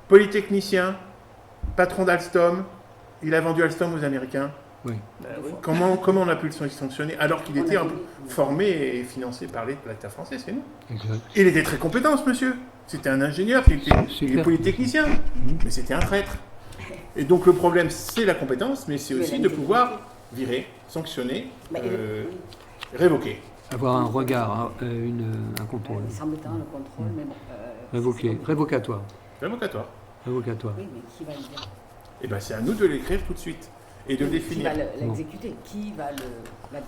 Polytechnicien, patron d'Alstom, il a vendu Alstom aux Américains. Oui. Ben oui. Comment on a pu le sanctionner alors qu'il On a était vu. formé et financé par l'État français, c'est nous. Exact. Il était très compétent, ce monsieur. C'était un ingénieur, il est clair. polytechnicien, mais c'était un traître. Et donc le problème, c'est la compétence, mais c'est Oui, aussi la de légitimité. pouvoir virer, sanctionner, Bah, révoquer. Avoir un regard, un contrôle. C'est embêtant le contrôle, mais bon. Révoquer. c'est Révocatoire. Révocatoire. Révocatoire. Oui, mais qui va le dire? eh ben, c'est à nous de l'écrire tout de suite et de le Qui définir. va l'exécuter? Qui va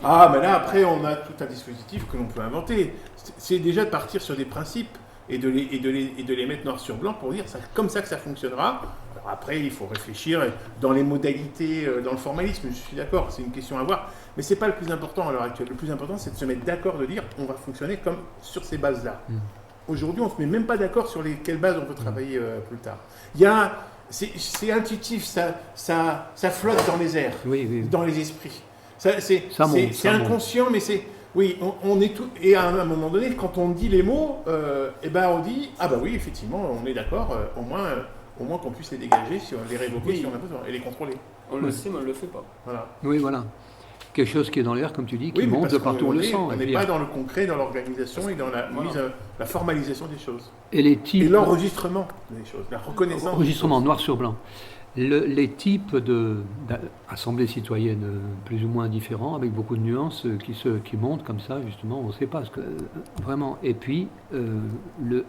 Ah, mais là, après, on a tout un dispositif que l'on peut inventer. C'est déjà de partir sur des principes et de les mettre noir sur blanc pour dire c'est comme ça que ça fonctionnera. Alors après, il faut réfléchir dans les modalités, dans le formalisme, je suis d'accord, c'est une question à voir. Mais ce n'est pas le plus important à l'heure actuelle. Le plus important, c'est de se mettre d'accord, de dire on va fonctionner comme sur ces bases-là. Aujourd'hui, on ne se met même pas d'accord sur quelles bases on peut travailler plus tard. C'est intuitif, ça flotte dans les airs, dans les esprits. C'est inconscient, mais c'est... Oui, on est tout... Et à un moment donné, quand on dit les mots, on dit « Ah bah oui, effectivement, on est d'accord, au moins qu'on puisse les dégager, les révoquer si on a besoin, et les contrôler. » On le sait, mais on ne le fait pas. Voilà. Oui, voilà. Quelque chose qui est dans l'air, comme tu dis, qui monte de partout, on le sent. On n'est pas dans le concret, dans l'organisation et dans la formalisation des choses. Et les types... Et l'enregistrement des choses, la reconnaissance. Enregistrement noir sur blanc. Les types d'assemblées citoyennes plus ou moins différents, avec beaucoup de nuances qui montent comme ça, justement, on ne sait pas vraiment. Et puis, le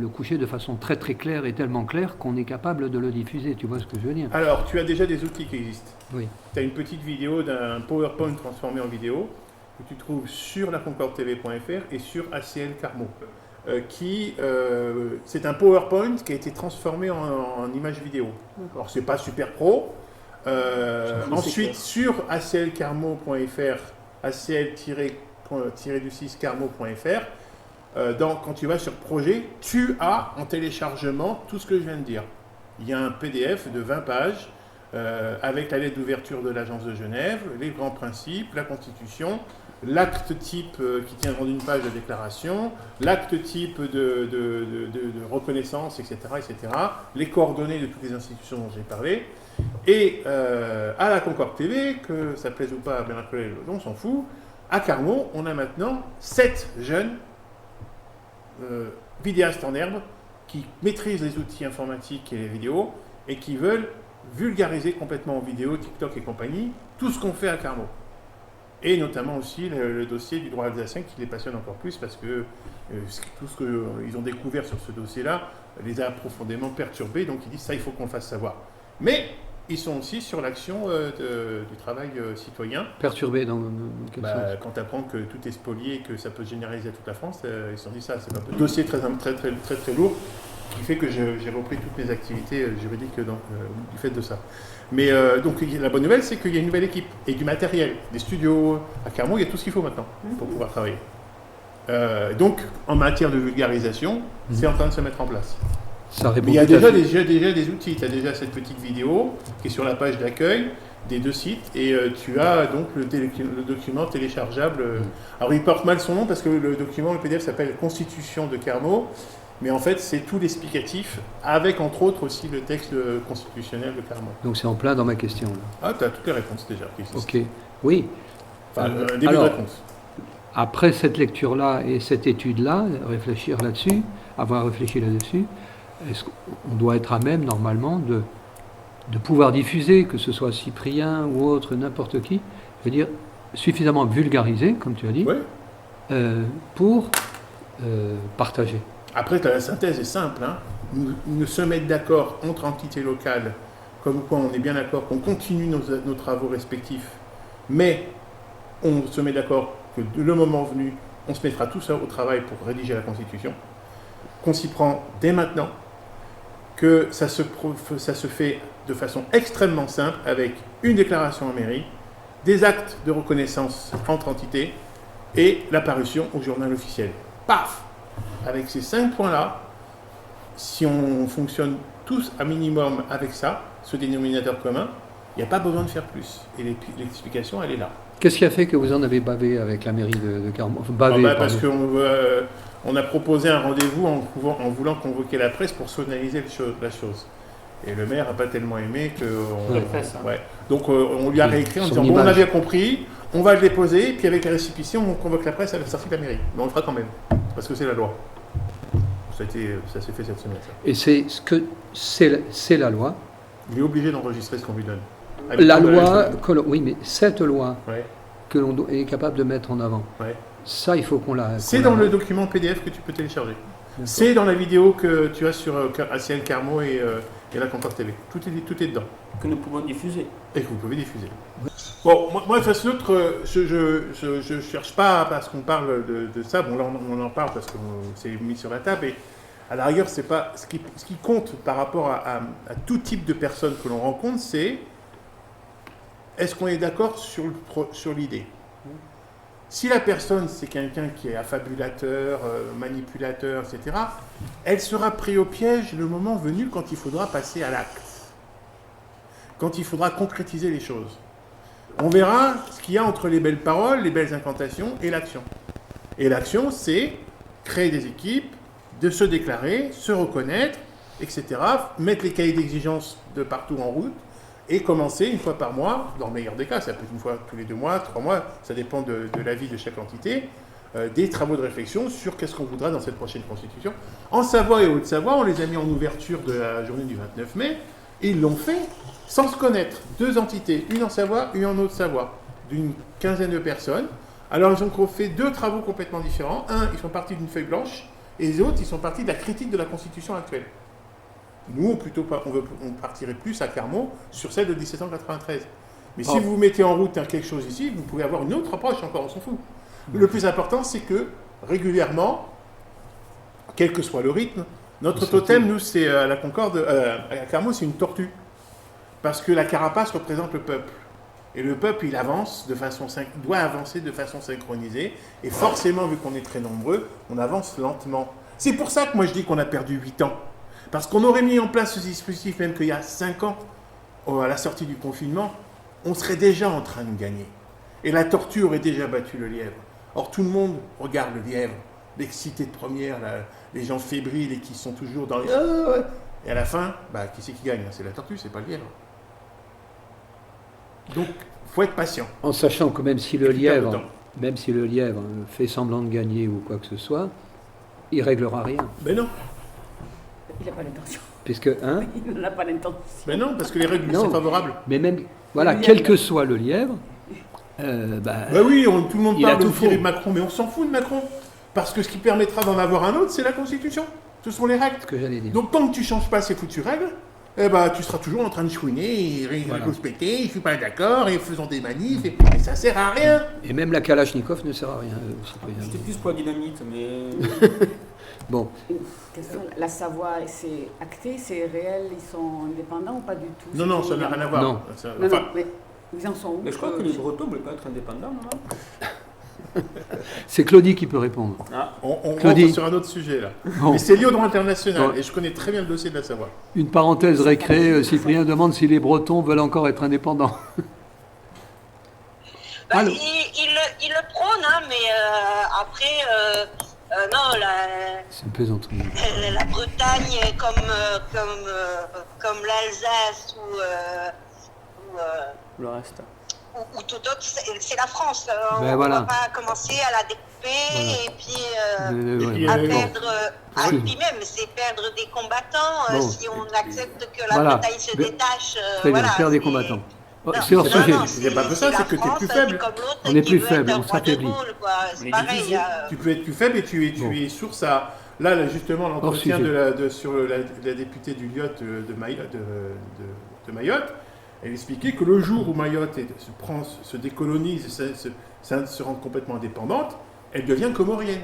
coucher de façon très très claire et tellement claire qu'on est capable de le diffuser. Tu vois ce que je veux dire? Alors, tu as déjà des outils qui existent. Oui. Tu as une petite vidéo d'un PowerPoint transformé en vidéo que tu trouves sur laconcordetv.fr et sur ACL Carmo. C'est un PowerPoint qui a été transformé en image vidéo. Alors, c'est pas super pro. Ensuite, sur aclcarmo.fr, acl-carmo.fr, quand tu vas sur projet, tu as en téléchargement tout ce que je viens de dire. Il y a un PDF de 20 pages avec la lettre d'ouverture de l'Agence de Genève, les grands principes, la Constitution, l'acte type qui tient dans une page de déclaration, l'acte type de reconnaissance, etc., les coordonnées de toutes les institutions dont j'ai parlé. Et à la Concorde TV, que ça plaise ou pas à Bernard Collet, on s'en fout, à Carmo, on a maintenant 7 jeunes vidéastes en herbe qui maîtrisent les outils informatiques et les vidéos et qui veulent vulgariser complètement en vidéo, TikTok et compagnie, tout ce qu'on fait à Carmo. Et notamment aussi le dossier du droit alsacien qui les passionne encore plus parce que tout ce qu'ils ont découvert sur ce dossier-là les a profondément perturbés. Donc ils disent ça, il faut qu'on le fasse savoir. Mais ils sont aussi sur l'action du travail citoyen. Perturbés dans quel sens? Quand tu apprends que tout est spolié et que ça peut se généraliser à toute la France, ils se sont dit ça. C'est un dossier très lourd qui fait que j'ai repris toutes mes activités juridiques du fait de ça. Mais donc la bonne nouvelle, c'est qu'il y a une nouvelle équipe et du matériel, des studios. À Carmo, il y a tout ce qu'il faut maintenant pour pouvoir travailler. Donc, en matière de vulgarisation, c'est en train de se mettre en place. Mais il y a déjà des outils. Tu as déjà cette petite vidéo qui est sur la page d'accueil des deux sites et tu as donc le document téléchargeable. Alors, il porte mal son nom parce que le document, le PDF s'appelle Constitution de Carmo. Mais en fait, c'est tout l'explicatif, avec entre autres aussi le texte constitutionnel de Carmo. Donc c'est en plein dans ma question. Là. Ah, tu as toutes les réponses déjà. Ok, oui. Enfin, un début de réponse. Après cette lecture-là et cette étude-là, réfléchir là-dessus, avoir réfléchi là-dessus, est-ce qu'on doit être à même, normalement, de pouvoir diffuser, que ce soit Cyprien ou autre, n'importe qui, je veux dire, suffisamment vulgarisé, comme tu as dit, pour partager. Après, la synthèse est simple. Nous se mettre d'accord entre entités locales, comme quoi on est bien d'accord qu'on continue nos travaux respectifs, mais on se met d'accord que le moment venu, on se mettra tous au travail pour rédiger la Constitution, qu'on s'y prend dès maintenant, que ça se fait de façon extrêmement simple avec une déclaration en mairie, des actes de reconnaissance entre entités et la parution au journal officiel. Paf! Avec ces 5 points-là, si on fonctionne tous à minimum avec ça, ce dénominateur commun, il n'y a pas besoin de faire plus. Et l'explication, elle est là. Qu'est-ce qui a fait que vous en avez bavé avec la mairie de Carmo? Parce qu'on a proposé un rendez-vous en voulant convoquer la presse pour sonaliser la chose. Et le maire n'a pas tellement aimé qu'on fait ça. Ouais. Donc on lui a réécrit en disant bon, on a bien compris, on va le déposer, puis avec la récipient, on convoque la presse à la sortie de la mairie. Mais on le fera quand même, parce que c'est la loi. Ça s'est fait cette semaine. Ça. Et c'est la loi. Il est obligé d'enregistrer ce qu'on lui donne. La loi, oui, mais cette loi ouais. que l'on est capable de mettre en avant, ouais. Ça, il faut qu'on la... C'est dans le document PDF que tu peux télécharger. C'est dans la vidéo que tu as sur ACL Carmo et et la Concorde TV. Tout est dedans. Que nous pouvons diffuser. Et que vous pouvez diffuser. Bon, moi face l'autre, je cherche pas parce qu'on parle de ça. Bon, là, on en parle parce que c'est mis sur la table. Et à la rigueur, c'est pas ce qui compte par rapport à tout type de personnes que l'on rencontre, c'est est-ce qu'on est d'accord sur l'idée. Si la personne, c'est quelqu'un qui est affabulateur, manipulateur, etc., elle sera prise au piège le moment venu quand il faudra passer à l'acte. Quand il faudra concrétiser les choses. On verra ce qu'il y a entre les belles paroles, les belles incantations et l'action. Et l'action, c'est créer des équipes, de se déclarer, se reconnaître, etc., mettre les cahiers d'exigence de partout en route, et commencer une fois par mois, dans le meilleur des cas, ça peut être une fois tous les 2 mois, 3 mois, ça dépend de l'avis de chaque entité, des travaux de réflexion sur qu'est-ce qu'on voudra dans cette prochaine constitution. En Savoie et Haute-Savoie, on les a mis en ouverture de la journée du 29 mai, et ils l'ont fait sans se connaître. 2 entités, une en Savoie, une en Haute-Savoie, d'une 15aine de personnes. Alors ils ont fait 2 travaux complètement différents. Un, ils sont partis d'une feuille blanche, et les autres, ils sont partis de la critique de la constitution actuelle. Nous, on partirait plus à Clermont sur celle de 1793. Mais si vous mettez en route quelque chose ici, vous pouvez avoir une autre approche encore, on s'en fout. Le plus important, c'est que, régulièrement, quel que soit le rythme, notre totem, nous, c'est à la Concorde, à Clermont, c'est une tortue. Parce que la carapace représente le peuple. Et le peuple, il doit avancer de façon synchronisée. Et forcément, vu qu'on est très nombreux, on avance lentement. C'est pour ça que moi, je dis qu'on a perdu 8 ans. Parce qu'on aurait mis en place ce dispositif même qu'il y a 5 ans, à la sortie du confinement, on serait déjà en train de gagner. Et la tortue aurait déjà battu le lièvre. Or, tout le monde regarde le lièvre, l'excité de première, les gens fébriles et qui sont toujours dans les... Et à la fin, qui c'est qui gagne? C'est la tortue, c'est pas le lièvre. Donc, il faut être patient. En sachant que même si le lièvre fait semblant de gagner ou quoi que ce soit, il réglera rien. Ben non. Il n'a pas l'intention. Puisque, Il n'a pas l'intention. Ben non, parce que les règles sont favorables. Mais même, voilà, quel que soit le lièvre, oui, tout le monde parle de Philippe Macron, mais on s'en fout de Macron. Parce que ce qui permettra d'en avoir un autre, c'est la Constitution. Ce sont les règles. Ce que j'allais dire. Donc, tant que tu ne changes pas ces foutues règles, tu seras toujours en train de chouiner, péter, je suis pas d'accord, et faisons des manifs, et ça sert à rien. Et même la Kalachnikov ne sert à rien. C'était plus pour la dynamite, mais... Bon. La Savoie, c'est acté, c'est réel, ils sont indépendants ou pas du tout? Non, ça n'a rien à voir. Non. Mais ils en sont où? Mais je crois que les Bretons ne veulent pas être indépendants, non? C'est Claudie qui peut répondre. On rentre sur un autre sujet, là. Bon. Mais c'est lié au droit international, et je connais très bien le dossier de la Savoie. Une parenthèse récrée, Cyprien demande si les Bretons veulent encore être indépendants. Il le prône, mais après... non, c'est une plaisanterie. La Bretagne, comme l'Alsace ou le reste. Ou tout autre, c'est la France. On ne voilà. va pas commencer à la découper et puis à perdre. Et puis même, c'est perdre des combattants si on accepte que la Bretagne se détache. Très bien, perdre des combattants. C'est hors sujet. C'est pas que ça, c'est que tu es plus faible. On est plus faible, on s'affaiblit. C'est pareil. Tu peux être plus faible et tu es source à... Là, justement, l'entretien sur la députée du Lyot de Mayotte, elle expliquait que le jour où Mayotte se décolonise, se rend complètement indépendante, elle devient comorienne.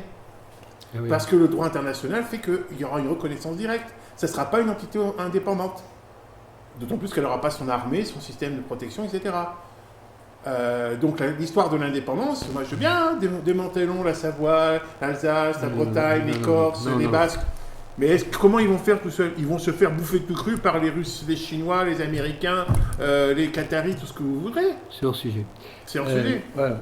Oui. Parce que le droit international fait qu'il y aura une reconnaissance directe. Ça ne sera pas une entité indépendante. D'autant plus qu'elle n'aura pas son armée, son système de protection, etc. Donc l'histoire de l'indépendance, moi je veux bien, démantelons la Savoie, l'Alsace, la Bretagne, les Corses, les Basques. Mais comment ils vont faire tout seuls? Ils vont se faire bouffer tout cru par les Russes, les Chinois, les Américains, les Qataris, tout ce que vous voudrez. C'est hors sujet. C'est hors sujet. Voilà.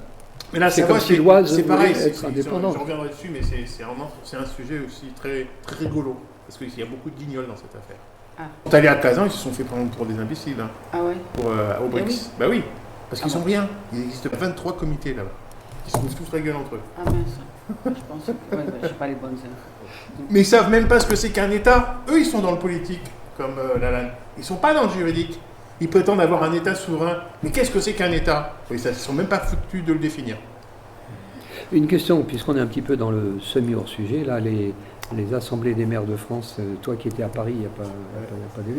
Mais là, c'est comme si l'Oise c'est pareil. Être indépendant. Je reviendrai dessus, mais c'est un sujet aussi très, très rigolo. Parce qu'il y a beaucoup de guignols dans cette affaire. Quand allés à Kazan, ils se sont fait prendre pour des imbéciles. Au BRICS. Oui. Bah oui, parce qu'ils sont rien. Il existe 23 comités là-bas. Ils se bouffent tous la gueule entre eux. Ah mince. Je pense que je sais pas les bonnes. Mais ils savent même pas ce que c'est qu'un État. Eux, ils sont dans le politique, comme Lalanne. Ils sont pas dans le juridique. Ils prétendent avoir un État souverain. Mais qu'est-ce que c'est qu'un État? Ils ne sont même pas foutus de le définir. Une question, puisqu'on est un petit peu dans le semi-hors sujet, là, les assemblées des maires de France, toi qui étais à Paris il n'y a pas des